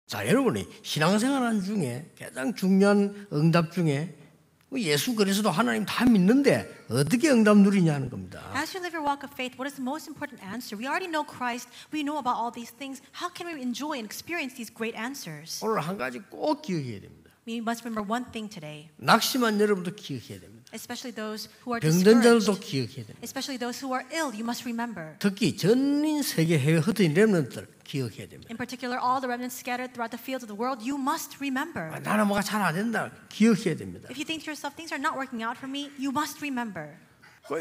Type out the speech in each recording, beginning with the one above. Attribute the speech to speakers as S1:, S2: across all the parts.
S1: 자, 여러분이 신앙생활하는 중에 가장 중요한 응답 중에 예수 그리스도 하나님 다 믿는데 어떻게 응답 누리냐는 겁니다.
S2: As you live your walk of faith, what is the most important answer? We already know Christ. We know about all these things. How can we enjoy and experience these great answers?
S1: 오늘 한 가지 꼭 기억해야 됩니다.
S2: We must remember one thing today.
S1: 낙심한 여러분도 기억해야 됩니다.
S2: Especially those who are
S1: 병든 자들도
S2: discouraged.
S1: 기억해야 됩니다.
S2: Especially those who are ill, you must remember.
S1: 특히 전인 세계 해외 흩어진 렘넌트들 기억해야 됩니다.
S2: In particular, all the remnants scattered throughout the fields of the world, you must remember.
S1: 나는 뭐가 잘 안 된다 기억해야 됩니다.
S2: If you think to yourself, things are not working out for me, you must remember.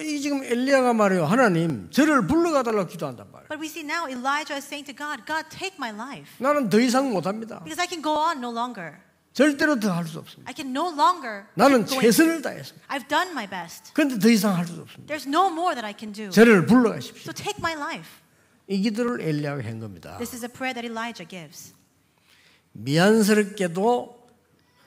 S1: 이 지금 엘리야가 말해요. 하나님 저를 불러가 달라고 기도한단 말이에요.
S2: But we see now Elijah is saying to God, God, take my life.
S1: 나는 더 이상 못합니다.
S2: Because I can go on no longer.
S1: 절대로 더 할 수 없습니다.
S2: I can no longer
S1: 나는
S2: keep going.
S1: 최선을 다했습니다.
S2: I've done my best.
S1: 그런데 더 이상 할 수 없습니다.
S2: There's no more that I can do.
S1: 저를 불러가십시오.
S2: So take my life.
S1: 이 기도를 엘리야가 한 겁니다.
S2: This is a prayer that Elijah gives.
S1: 미안스럽게도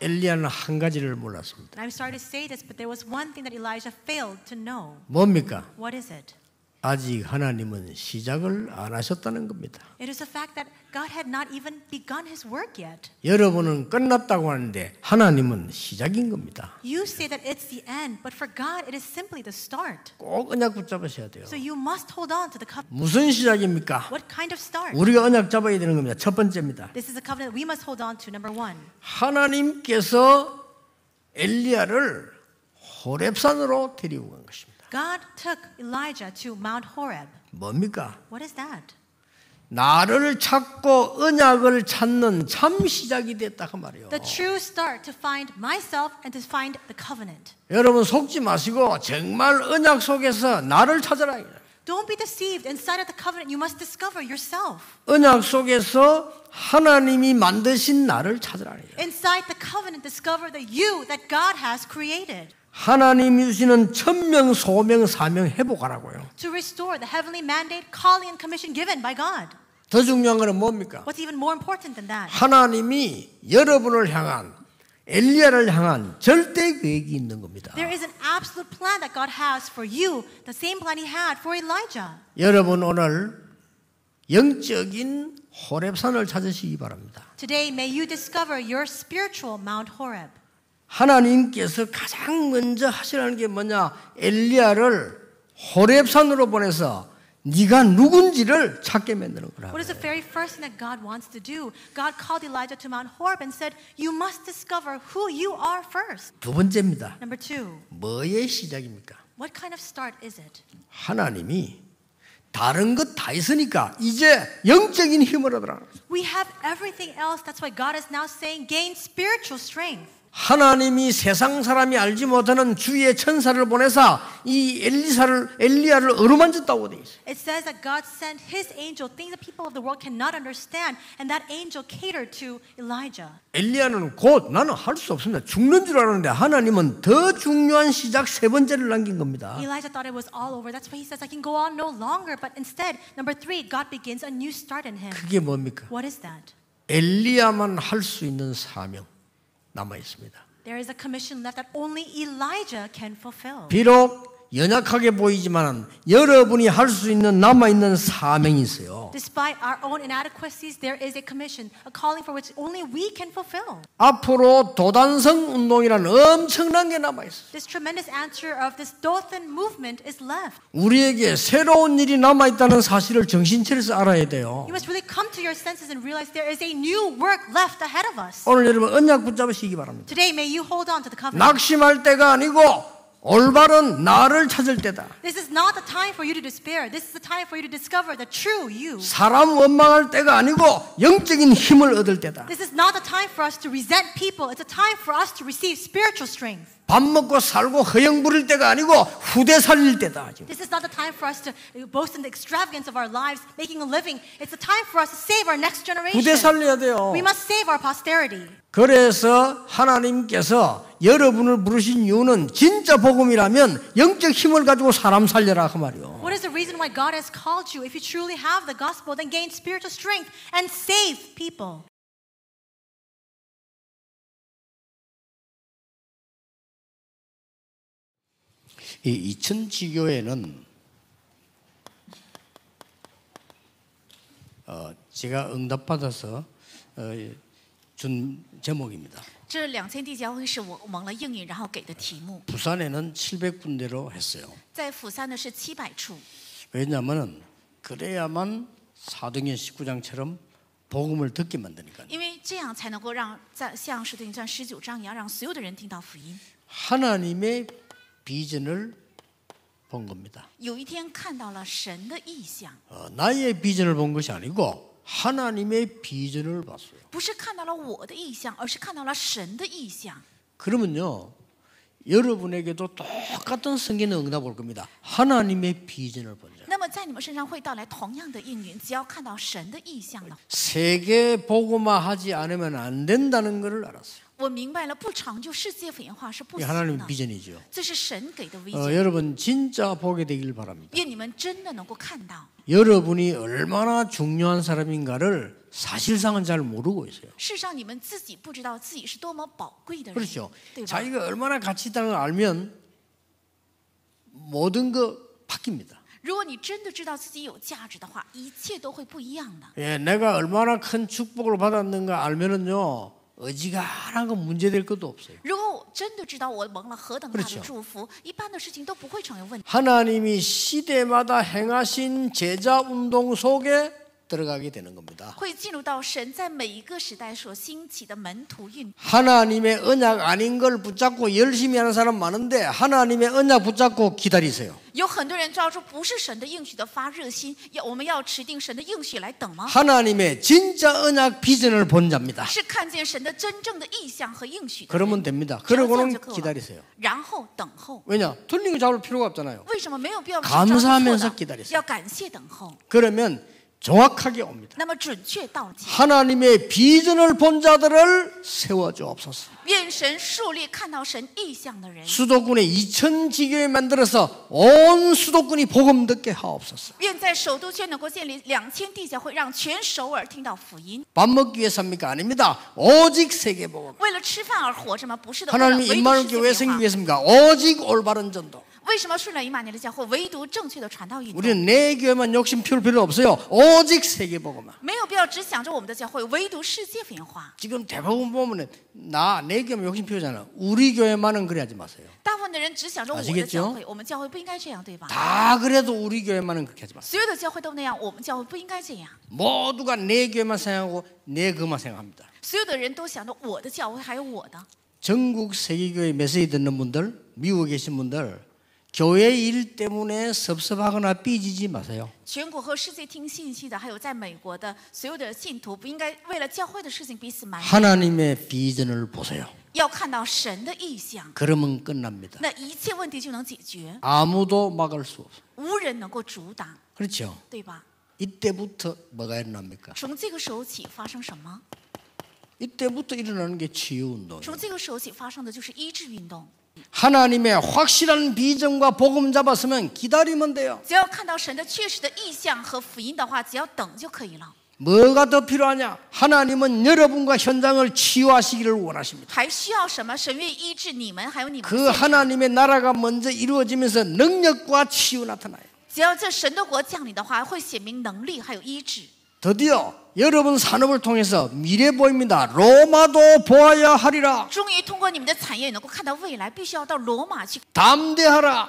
S1: 엘리야는 한 가지를 몰랐습니다.
S2: And I'm sorry to say this, but there was one thing that Elijah failed to know.
S1: 뭡니까?
S2: What is it?
S1: 아직 하나님은 시작을 안 하셨다는 겁니다.
S2: It is the fact that God had not even begun His work yet.
S1: 여러분은 끝났다고 하는데 하나님은 시작인 겁니다.
S2: You say that it's the end, but for God it is simply the start.
S1: 꼭 언약 붙잡으셔야 돼요.
S2: So you must hold on to the covenant.
S1: 무슨 시작입니까?
S2: What kind of start?
S1: 우리가 언약 잡아야 되는 겁니다. 첫 번째입니다.
S2: This is a covenant we must hold on to. Number one.
S1: 하나님께서 엘리야를 호렙산으로 데리고 간 것입니다.
S2: God took Elijah to Mount Horeb.
S1: 뭡니까?
S2: What is that?
S1: 나를 찾고 언약을 찾는 참 시작이 됐다 그 말이에요.
S2: The true start to find myself and to find the covenant.
S1: 여러분 속지 마시고 정말 언약 속에서 나를 찾아라.
S2: Don't be deceived. Inside of the covenant, you must discover yourself.
S1: 언약 속에서 하나님이 만드신 나를 찾으라.
S2: Inside the covenant, discover the you that God has created.
S1: 하나님이 주시는 천명, 소명, 사명 회복하라고요.
S2: To restore the heavenly mandate, calling and commission given by God.
S1: 더 중요한 것은 뭡니까?
S2: What's even more important than that?
S1: 하나님이 여러분을 향한 엘리야를 향한 절대 계획이 있는 겁니다.
S2: There is an absolute plan that God has for you, the same plan He had for Elijah.
S1: 여러분 오늘 영적인 호렙산을 찾으시기 바랍니다.
S2: Today, may you discover your spiritual Mount Horeb.
S1: 하나님께서 가장 먼저 하시라는 게 뭐냐? 엘리야를 호렙산으로 보내서 네가 누군지를 찾게 만드는 거라.
S2: What is the very first thing that God wants to do? God called Elijah to Mount Horeb and said, "You must discover who you are first."
S1: 두 번째입니다.
S2: Number two,
S1: 뭐의 시작입니까?
S2: what kind of start is it?
S1: 하나님이 다른 것 다 있으니까 이제 영적인 힘을 얻으라.
S2: We have everything else. That's why God is now saying, gain spiritual strength.
S1: 하나님이 세상 사람이 알지 못하는 주의 천사를 보내서 이 엘리야를 어루만졌다고 돼 있어요.
S2: It says that God sent His angel, things that people of the world cannot understand, and that angel catered to Elijah.
S1: 엘리야는 곧 나는 할 수 없습니다. 죽는 줄 알았는데 하나님은 더 중요한 시작 세 번째를 남긴 겁니다.
S2: Elijah thought it was all over. That's why he says, I can go on no longer. But instead, number three, God begins a new start in him.
S1: 그게 뭡니까?
S2: What is that?
S1: 엘리야만 할 수 있는 사명 남아 있습니다.
S2: There is a commission left that only Elijah can fulfill.
S1: 비록 연약하게 보이지만 여러분이 할 수 있는 남아있는 사명이 있어요.
S2: Despite our own inadequacies, there is a commission, a calling for which only we can fulfill.
S1: 앞으로 도단성 운동이라는 엄청난 게 남아있어요.
S2: This tremendous answer of this Dothan movement is left.
S1: 우리에게 새로운 일이 남아있다는 사실을 정신 차려서 알아야 돼요.
S2: You must really come to your senses and realize there is a new work left ahead of us.
S1: 오늘 여러분 언약 붙잡으시기 바랍니다.
S2: Today, may you hold on to the covenant.
S1: 낙심할 때가 아니고 올바른 나를 찾을 때다.
S2: This is not the time for you to despair. This is the time for you to discover the true you.
S1: 사람 원망할 때가 아니고 영적인 힘을 얻을 때다.
S2: This is not the time for us to resent people. It's a time for us to receive spiritual strength.
S1: 밥 먹고 살고 허영 부릴 때가 아니고 후대 살릴 때다.
S2: This is not the time for us to boast in the extravagance of our lives, making a living. It's the time for us to save our next generation.
S1: 후대 살려야 돼요.
S2: We must save our posterity.
S1: 그래서 하나님께서 여러분을 부르신 이유는 진짜 복음이라면 영적 힘을 가지고 사람 살려라 그 말이요.
S2: What is the reason why God has called you? If you truly have the gospel, then gain spiritual strength and save people.
S1: 이 이천지교회는 제가 응답받아서 준 제목입니다.
S3: 这2000地教会是我蒙了应允，然后给的题目。
S1: 부산에는 700군데로 했어요.
S3: 在釜山呢是700处，
S1: 왜냐하면 그래야만 사도행전 19장처럼 복음을 듣게 만드니까요.
S3: 因为这样才能够让像使徒行传19章一样，让所有的人听到福音。
S1: 하나님의 비전을 본 겁니다.
S3: 有一天看到了神的意象，
S1: 나의 비전을 본 것이 아니고 하나님의 비전을 봤어요.
S3: 不是看到了我的意象，而是看到了神的意象。
S1: 그러면요, 여러분에게도 똑같은 성경의 응답 올 겁니다. 하나님의 비전을 본 자.
S3: 那么在你们身上会到来同样的应允，只要看到神的意象了。
S1: 세계 복음화하지 않으면 안 된다는 것을 알았어요.
S3: 我明白了，不长就世界福音化是不
S1: 이게
S3: 行
S1: 하나님의
S3: 的，
S1: 비전이죠.
S3: 这是神给的危险。
S1: 여러분 진짜 보게 되길 바랍니다.
S3: 愿你们真的能够看到，
S1: 여러분이 얼마나 중요한 사람인가를 사실상은 잘 모르고 있어요.
S3: 事实上你们自己不知道自己是多么宝贵的人，
S1: 그렇죠.
S3: 对吧？
S1: 자기가 얼마나 가치 있다는 걸 알면 모든 거 바뀝니다.
S3: 如果你真的知道自己有价值的话，一切都会不一样的。
S1: 예, 내가 얼마나 큰 축복을 받았는가 알면은요, 어지간한 건 문제될 것도 없어요.
S3: 如果我真的知道我蒙了何等大的
S1: 그렇죠
S3: 祝福，一般的事情都不会成为问题。
S1: 하나님이 시대마다 행하신 제자 운동 속에 들어가게 되는 겁니다.
S3: 会进入到神在每一个时代所兴起的门徒运。
S1: 하나님의 언약 아닌 걸 붙잡고 열심히 하는 사람 많은데 하나님의 언약 붙잡고 기다리세요.
S3: 有很多人抓住不是神的应许的发热心，我们要持定神的应许来等吗？
S1: 하나님의 진짜 언약 비전을 본 자입니다.
S3: 是看见神的真正的意象和应许的人，
S1: 그러면 됩니다.
S3: 只要这样
S1: 그러고는
S3: 就够了。
S1: 기다리세요.
S3: 然后等候。
S1: 왜냐? 틀린 거 잡을 필요가 없잖아요.
S3: 为什么没有必要
S1: 감사하면서 기다리세요.
S3: 要感谢等候，
S1: 그러면 정확하게 옵니다.
S3: 那么准确到期。
S1: 하나님의 비전을 본 자들을 세워주옵소서.
S3: 愿神树立看到神意象的人，
S1: 수도권에 2000지교회 만들어서 온 수도권이 복음 듣게 하옵소서.
S3: 愿在首都圈能够建立2000地教会，让全首尔听到福音。
S1: 밥 먹기 위해 삽니까? 아닙니다. 오직 세계복음.
S3: 为了吃饭而活着吗？不是的，为了
S1: 하나님이
S3: 唯独
S1: 임마누엘
S3: 世
S1: 교회
S3: 界
S1: 생기기
S3: 变化。
S1: 위해서입니까? 오직 올바른 전도.
S3: 为什么顺了以马内利教会唯独正确的传道运动？
S1: 우리는 내 교회만 욕심 피울 필요 없어요. 오직 세계복음만.
S3: 没有必要只想着我们的教会，唯独世界福音化。
S1: 지금 대부분 보면 내 교회만 욕심 피우잖아. 우리 교회만은 그래하지 마세요.
S3: 大部分的人只想着我的
S1: 아시겠죠
S3: 教会，我们教会不应该这样，对吧？
S1: 다 그래도 우리 교회만은 그렇게 하지 마세요.
S3: 所有的教会都那样，我们教会不应该这样。
S1: 모두가 내 교회만 생각하고 내 그만 생각합니다.
S3: 所有的人都想着我的教会还有我的。
S1: 전국 세계교회 메시지 듣는 분들, 미국에 계신 분들, 교회 일 때문에 섭섭하거나 삐지지 마세요.
S3: 全国和世界听信息的，还有在美国的所有的信徒，不应该为了教会的事情彼此埋怨，
S1: 하나님의 비전을 보세요.
S3: 要看到神的意象，
S1: 그러면 끝납니다.
S3: 那一切问题就能解决，
S1: 아무도 막을 수 없어요.
S3: 无人能够阻挡，
S1: 그렇죠.
S3: 对吧？
S1: 이때부터 뭐가 일어납니까?
S3: 从这个时候起发生什么？
S1: 이때부터 일어나는 게 치유운동이에요.
S3: 从这个时候起发生的就是医治运动。
S1: 하나님의 확실한 비전과 복음 잡았으면 기다리면 돼요.
S3: 只要看到神的确实的意象和福音的话，只要等就可以了。
S1: 뭐가 더 필요하냐? 하나님은 여러분과 현장을 치유하시기를 원하십니다.
S3: 还需要什么？神愿意医治你们，还有你们的
S1: 그
S3: 现场。
S1: 하나님의 나라가 먼저 이루어지면서 능력과 치유 나타나요.
S3: 只要这神的国降临的话，会显明能力还有医治。
S1: 드디어 여러분 산업을 통해서 미래 보입니다. 로마도 보아야 하리라.
S3: 终于通过你们的产业能够看到未来，必须要到罗马去
S1: 담대하라.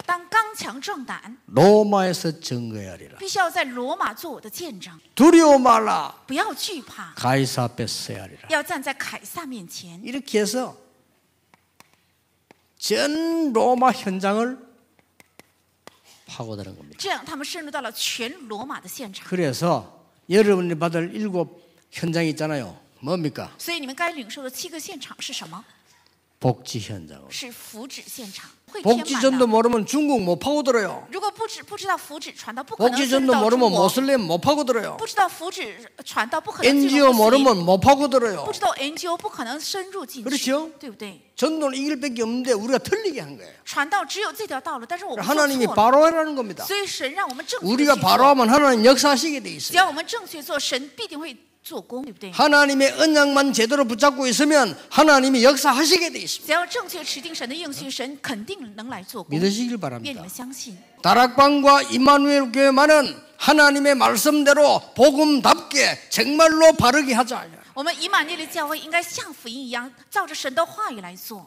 S3: 当刚强壮胆，
S1: 로마에서 증거하리라.
S3: 必须要在罗马做我的见证，
S1: 두려워 말라.
S3: 不要惧怕，
S1: 가이사 앞에 서야 하리라.
S3: 要站在凯撒面前。
S1: 이렇게 해서 전 로마 현장을 파고드는 겁니다.
S3: 这样，他们深入到了全罗马的现场。
S1: 그래서 여러분이 받을 7 현장이 있잖아요. 뭡니까?
S3: 所以你们该领受的7个现场是什么？
S1: 복지 현장.
S3: 是福祉现场，会填满
S1: 복지전도
S3: 的。
S1: 모르면 중국 못 파고들어요.
S3: 如果不知道福祉传道，不可能深入
S1: 복지전도
S3: 到中
S1: 모르면
S3: 国。
S1: 모슬렘 못 파고들어요.
S3: 不知道福祉传道，不可能进
S1: NGO
S3: 入穆斯林。
S1: 모르면 못 파고들어요.
S3: 不知道 NGO 不可能深入进去，
S1: 그렇죠
S3: 对不对？
S1: 전도는 이길 밖에 없는데 우리가 틀리게 한 거예요.
S3: 传道只有这条道路，但是我们做
S1: 하나님이
S3: 错了，
S1: 바로 하라는 겁니다.
S3: 所以神让我们正确地
S1: 우리가
S3: 去
S1: 바로
S3: 做。
S1: 하면 하나님 역사하시게 돼
S3: 只
S1: 있어요.
S3: 要我们正确做，神必定会做工，对不对？
S1: 하나님의 언약만 제대로 붙잡고 있으면 하나님이 역사하시게 돼 있습니다.
S3: 只要正确持定神的应许，神肯定能来做工。
S1: 믿으시길
S3: 愿你
S1: 바랍니다.
S3: 们相信。
S1: 다락방과 임마누엘 교회만은 하나님의 말씀대로 복음답게 정말로 바르게 하자.
S3: 我们以马内利教会应该像福音一样，照着神的话语来做。